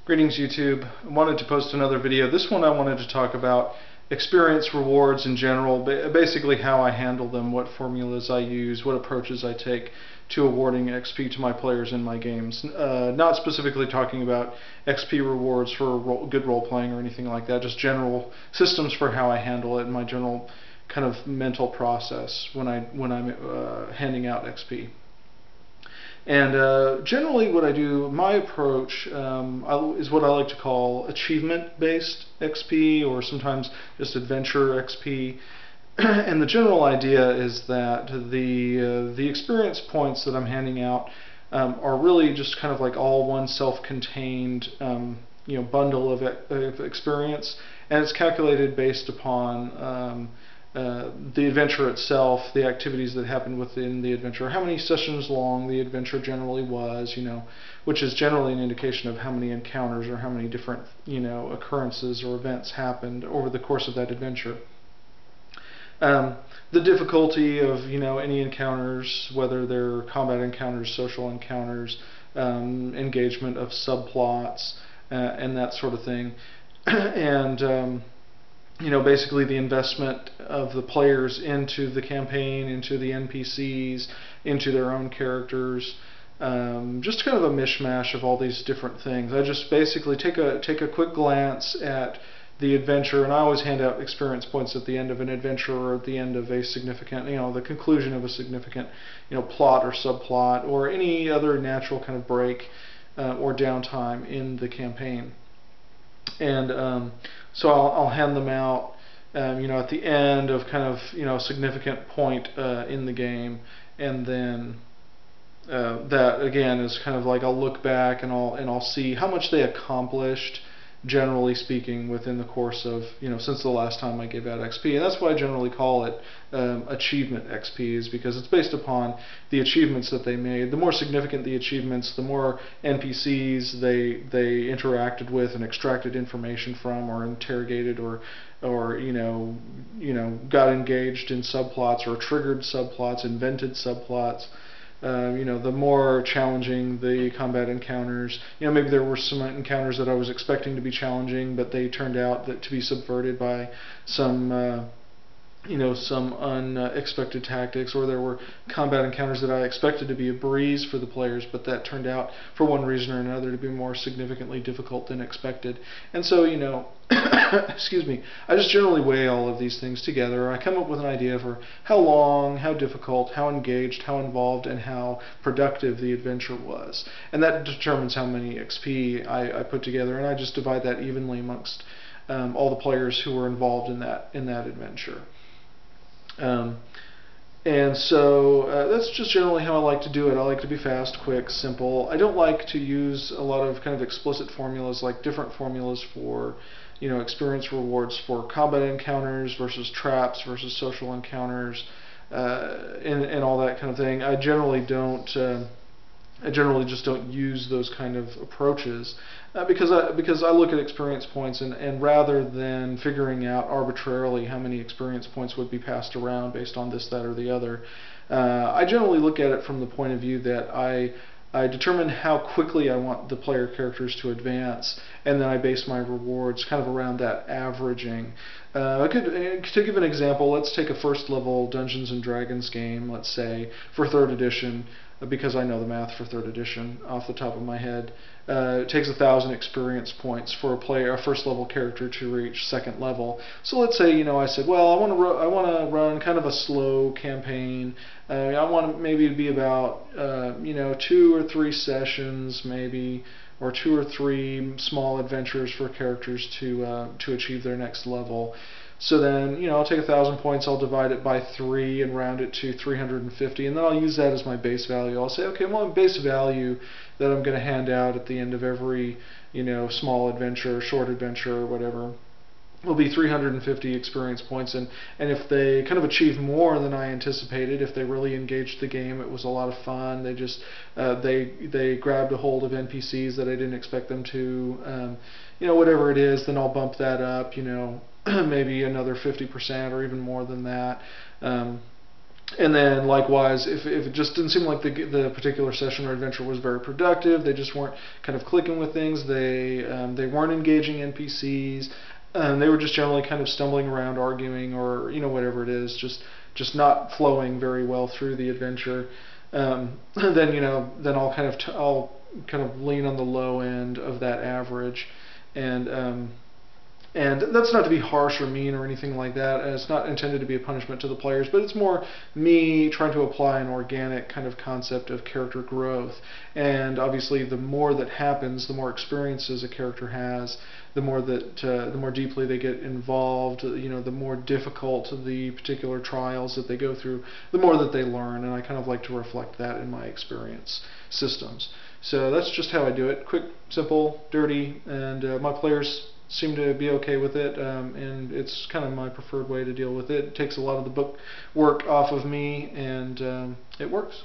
Greetings YouTube. I wanted to post another video. This one I wanted to talk about experience rewards in general, basically how I handle them, what formulas I use, what approaches I take to awarding XP to my players in my games. Not specifically talking about XP rewards for good role playing or anything like that, just general systems for how I handle it and my general kind of mental process when I'm handing out XP. And generally what I do, my approach is what I like to call achievement-based XP, or sometimes just adventure XP. And the general idea is that the experience points that I'm handing out are really just kind of like all one self-contained bundle of experience, and it's calculated based upon the adventure itself, the activities that happened within the adventure, how many sessions long the adventure generally was, which is generally an indication of how many encounters or how many different, occurrences or events happened over the course of that adventure. The difficulty of, any encounters, whether they're combat encounters, social encounters, engagement of subplots, and that sort of thing. And basically the investment of the players into the campaign, into the NPCs, into their own characters, just kind of a mishmash of all these different things. I just basically take a quick glance at the adventure, and I always hand out experience points at the end of an adventure or at the end of a significant, the conclusion of a significant, plot or subplot or any other natural kind of break or downtime in the campaign. And so I'll hand them out, at the end of kind of a significant point in the game, and then that again is kind of like I'll look back and I'll see how much they accomplished, generally speaking, within the course of since the last time I gave out XP. And that's why I generally call it achievement XP, is because it's based upon the achievements that they made. The more significant the achievements, the more NPCs they interacted with and extracted information from, or interrogated, or got engaged in subplots, or triggered subplots, invented subplots. The more challenging the combat encounters. Maybe there were some encounters that I was expecting to be challenging, but they turned out to be subverted by some some unexpected tactics, or there were combat encounters that I expected to be a breeze for the players, but that turned out, for one reason or another, to be more significantly difficult than expected. And so, excuse me, I just generally weigh all of these things together. I come up with an idea for how long, how difficult, how engaged, how involved, and how productive the adventure was. And that determines how many XP I put together, and I just divide that evenly amongst all the players who were involved in that adventure. And so that's just generally how I like to do it. I like to be fast, quick, simple. I don't like to use a lot of kind of explicit formulas, like different formulas for experience rewards for combat encounters versus traps versus social encounters, and all that kind of thing. I generally just don't use those kind of approaches because I look at experience points, and rather than figuring out arbitrarily how many experience points would be passed around based on this, that, or the other, I generally look at it from the point of view that I determine how quickly I want the player characters to advance, and then I base my rewards kind of around that averaging. To give an example, let's take a first level Dungeons and Dragons game, let's say, for 3rd edition, because I know the math for 3rd edition off the top of my head. It takes 1,000 experience points for a first level character to reach 2nd level. So let's say I said, well, I want to run kind of a slow campaign. I want maybe to be about 2 or 3 sessions, maybe, or 2 or 3 small adventures for characters to achieve their next level. So then, I'll take 1,000 points, I'll divide it by 3 and round it to 350, and then I'll use that as my base value. I'll say, okay, well, my base value that I'm going to hand out at the end of every, small adventure, short adventure, or whatever, will be 350 experience points. And if they kind of achieve more than I anticipated, if they really engaged the game, it was a lot of fun, they just they grabbed a hold of NPCs that I didn't expect them to, whatever it is, then I'll bump that up, maybe another 50% or even more than that. And then likewise, if it just didn't seem like the particular session or adventure was very productive, they just weren't kind of clicking with things, they weren't engaging NPCs, they were just generally kind of stumbling around, arguing, or whatever it is, just not flowing very well through the adventure. Then I'll kind of lean on the low end of that average, and and that's not to be harsh or mean or anything like that. And it's not intended to be a punishment to the players, but it's more me trying to apply an organic kind of concept of character growth. And obviously, the more that happens, the more experiences a character has, the more deeply they get involved, the more difficult the particular trials that they go through, the more that they learn. And I kind of like to reflect that in my experience systems. So that's just how I do it. Quick, simple, dirty, and my players seem to be okay with it, and it's kind of my preferred way to deal with it. It takes a lot of the book work off of me, and it works.